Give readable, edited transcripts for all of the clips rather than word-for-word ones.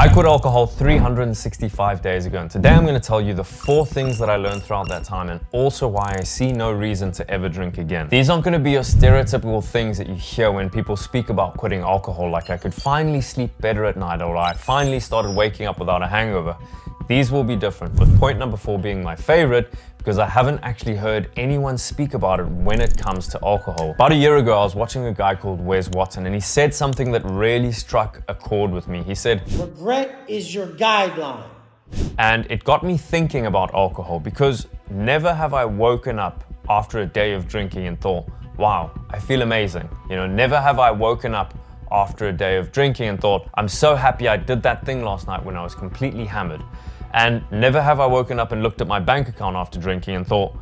I quit alcohol 365 days ago, and today I'm going to tell you the 4 things that I learned throughout that time and also why I see no reason to ever drink again. These aren't going to be your stereotypical things that you hear when people speak about quitting alcohol, like I could finally sleep better at night or I finally started waking up without a hangover. These will be different, with point number 4 being my favorite because I haven't actually heard anyone speak about it when it comes to alcohol. About a year ago, I was watching a guy called Wes Watson and he said something that really struck a chord with me. He said, regret is your guideline. And it got me thinking about alcohol because never have I woken up after a day of drinking and thought, wow, I feel amazing. Never have I woken up after a day of drinking and thought, I'm so happy I did that thing last night when I was completely hammered. And never have I woken up and looked at my bank account after drinking and thought,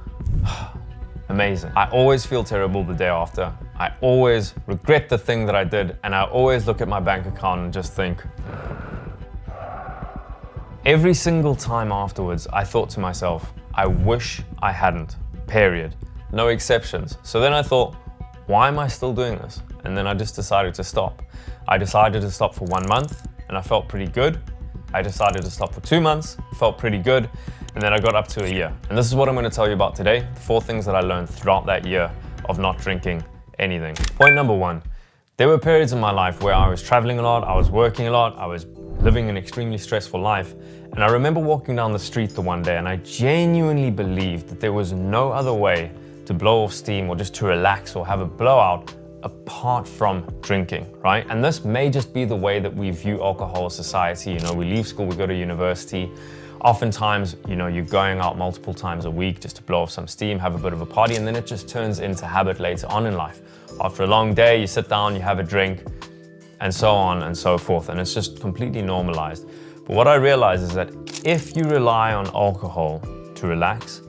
amazing. I always feel terrible the day after. I always regret the thing that I did, and I always look at my bank account and just think. Every single time afterwards, I thought to myself, I wish I hadn't, period. No exceptions. So then I thought, why am I still doing this? And then I just decided to stop. I decided to stop for 1 month, and I felt pretty good. I decided to stop for 2 months, felt pretty good, and then I got up to a year. And this is what I'm going to tell you about today, 4 things that I learned throughout that year of not drinking anything. Point number 1, there were periods in my life where I was traveling a lot, I was working a lot, I was living an extremely stressful life, and I remember walking down the street the one day and I genuinely believed that there was no other way to blow off steam or just to relax or have a blowout apart from drinking, right? And this may just be the way that we view alcohol as society. We leave school, we go to university. Oftentimes, you're going out multiple times a week just to blow off some steam, have a bit of a party, and then it just turns into habit later on in life. After a long day, you sit down, you have a drink, and so on and so forth, and it's just completely normalized. But what I realize is that if you rely on alcohol to relax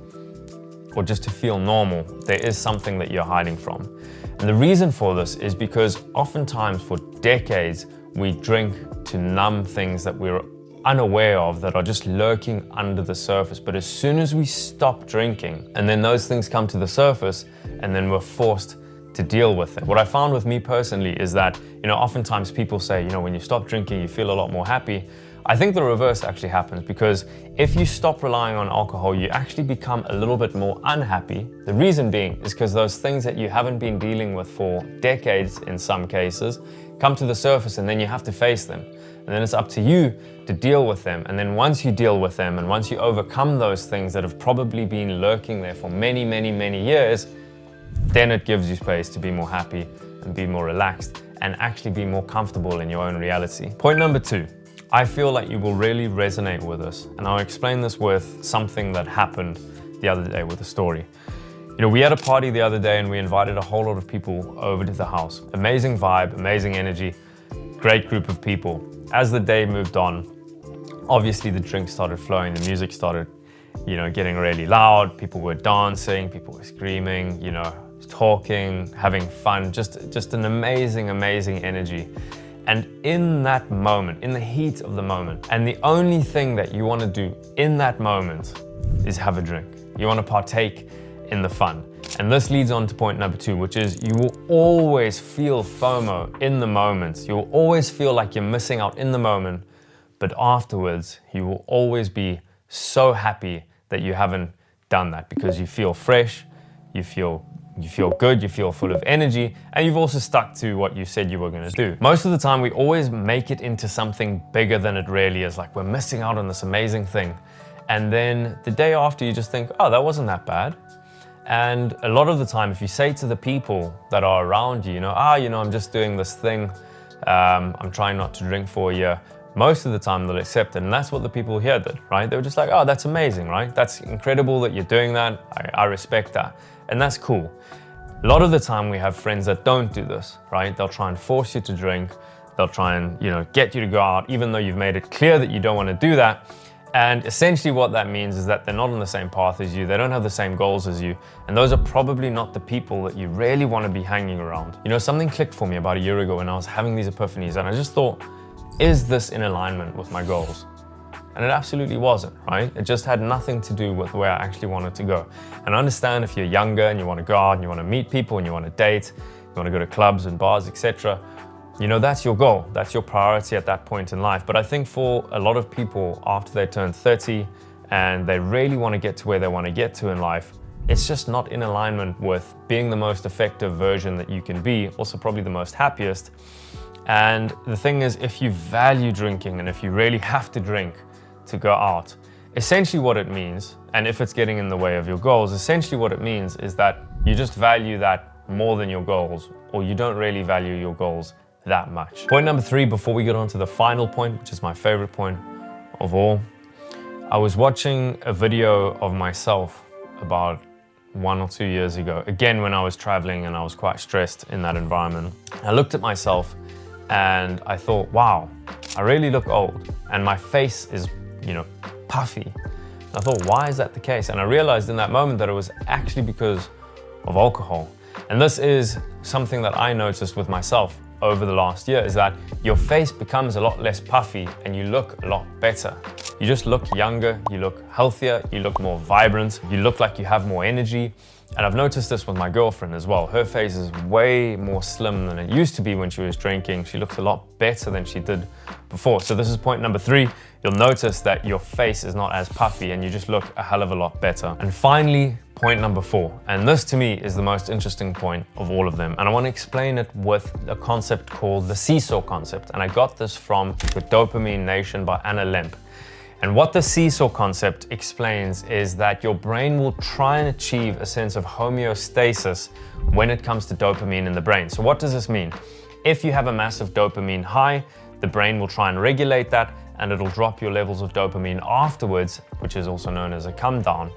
or just to feel normal, there is something that you're hiding from. And the reason for this is because oftentimes for decades, we drink to numb things that we're unaware of that are just lurking under the surface. But as soon as we stop drinking, and then those things come to the surface, and then we're forced to deal with it. What I found with me personally is that, oftentimes people say, when you stop drinking, you feel a lot more happy. I think the reverse actually happens because if you stop relying on alcohol, you actually become a little bit more unhappy. The reason being is because those things that you haven't been dealing with for decades in some cases come to the surface and then you have to face them. And then it's up to you to deal with them. And then once you deal with them and once you overcome those things that have probably been lurking there for many, many, many years, then it gives you space to be more happy and be more relaxed and actually be more comfortable in your own reality. Point number 2. I feel like you will really resonate with this, and I'll explain this with something that happened the other day with a story. We had a party the other day and we invited a whole lot of people over to the house. Amazing vibe, amazing energy, great group of people. As the day moved on, obviously the drinks started flowing, the music started, getting really loud, people were dancing, people were screaming, talking, having fun, just an amazing, amazing energy. And in that moment, in the heat of the moment, and the only thing that you want to do in that moment is have a drink. You want to partake in the fun. And this leads on to point number 2, which is you will always feel FOMO in the moment. You will always feel like you're missing out in the moment, but afterwards, you will always be so happy that you haven't done that because you feel fresh, you feel good, you feel full of energy, and you've also stuck to what you said you were going to do. Most of the time, we always make it into something bigger than it really is, like we're missing out on this amazing thing. And then the day after, you just think, oh, that wasn't that bad. And a lot of the time, if you say to the people that are around you, I'm just doing this thing, I'm trying not to drink for a year, most of the time they'll accept it. And that's what the people here did, right? They were just like, oh, that's amazing, right? That's incredible that you're doing that. I respect that. And that's cool. A lot of the time we have friends that don't do this, right? They'll try and force you to drink. They'll try and, get you to go out, even though you've made it clear that you don't want to do that. And essentially what that means is that they're not on the same path as you. They don't have the same goals as you. And those are probably not the people that you really want to be hanging around. Something clicked for me about a year ago when I was having these epiphanies and I just thought, is this in alignment with my goals? And it absolutely wasn't, right? It just had nothing to do with where I actually wanted to go. And I understand if you're younger and you want to go out and you want to meet people and you want to date, you want to go to clubs and bars, etc. you know, that's your goal. That's your priority at that point in life. But I think for a lot of people after they turn 30 and they really want to get to where they want to get to in life, it's just not in alignment with being the most effective version that you can be, also probably the most happiest. And the thing is, if you value drinking and if you really have to drink to go out, essentially what it means, and if it's getting in the way of your goals, essentially what it means is that you just value that more than your goals, or you don't really value your goals that much. Point number 3, before we get on to the final point, which is my favorite point of all, I was watching a video of myself about 1 or 2 years ago, again when I was traveling and I was quite stressed in that environment. I looked at myself and I thought, wow, I really look old and my face is, you know, puffy. I thought, why is that the case? And I realized in that moment that it was actually because of alcohol. And this is something that I noticed with myself over the last year, is that your face becomes a lot less puffy and you look a lot better. You just look younger, you look healthier, you look more vibrant, you look like you have more energy. And I've noticed this with my girlfriend as well. Her face is way more slim than it used to be when she was drinking. She looks a lot better than she did before. So this is point number 3. You'll notice that your face is not as puffy and you just look a hell of a lot better. And finally, point number 4. And this to me is the most interesting point of all of them. And I want to explain it with a concept called the seesaw concept. And I got this from the Dopamine Nation by Anna Lemp. And what the seesaw concept explains is that your brain will try and achieve a sense of homeostasis when it comes to dopamine in the brain. So what does this mean? If you have a massive dopamine high, the brain will try and regulate that and it'll drop your levels of dopamine afterwards, which is also known as a come down.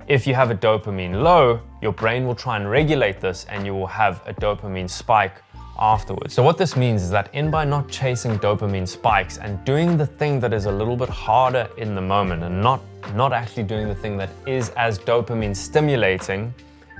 If you have a dopamine low, your brain will try and regulate this and you will have a dopamine spike afterwards. So what this means is that by not chasing dopamine spikes and doing the thing that is a little bit harder in the moment and not actually doing the thing that is as dopamine stimulating,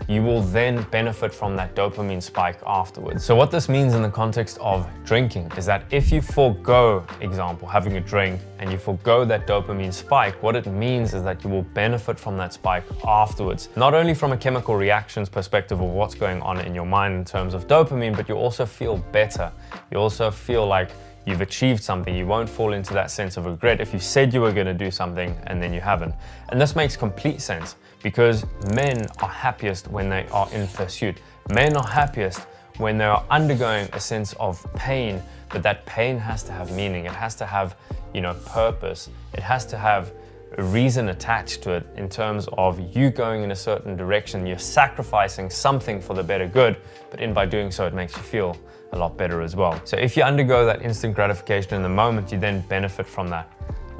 you will then benefit from that dopamine spike afterwards. So what this means in the context of drinking is that if you forego, example, having a drink and you forego that dopamine spike, what it means is that you will benefit from that spike afterwards. Not only from a chemical reactions perspective of what's going on in your mind in terms of dopamine, but you also feel better. You also feel like you've achieved something. You won't fall into that sense of regret if you said you were going to do something and then you haven't. And this makes complete sense because men are happiest when they are in pursuit. Men are happiest when they are undergoing a sense of pain, but that pain has to have meaning. It has to have, you know, purpose. It has to have a reason attached to it in terms of you going in a certain direction. You're sacrificing something for the better good, but by doing so, it makes you feel a lot better as well. So if you undergo that instant gratification in the moment, you then benefit from that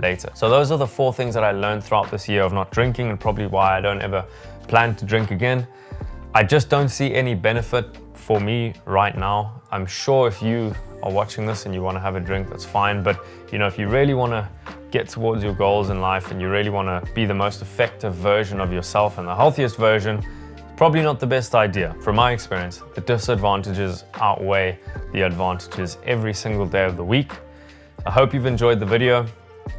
later. So those are the 4 things that I learned throughout this year of not drinking and probably why I don't ever plan to drink again. I just don't see any benefit for me right now. I'm sure if you are watching this and you want to have a drink, that's fine. But you know, if you really want to get towards your goals in life and you really want to be the most effective version of yourself and the healthiest version, probably not the best idea. From my experience, the disadvantages outweigh the advantages every single day of the week. I hope you've enjoyed the video,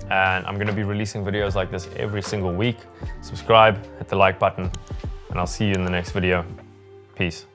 and I'm going to be releasing videos like this every single week. Subscribe, hit the like button, and I'll see you in the next video. Peace.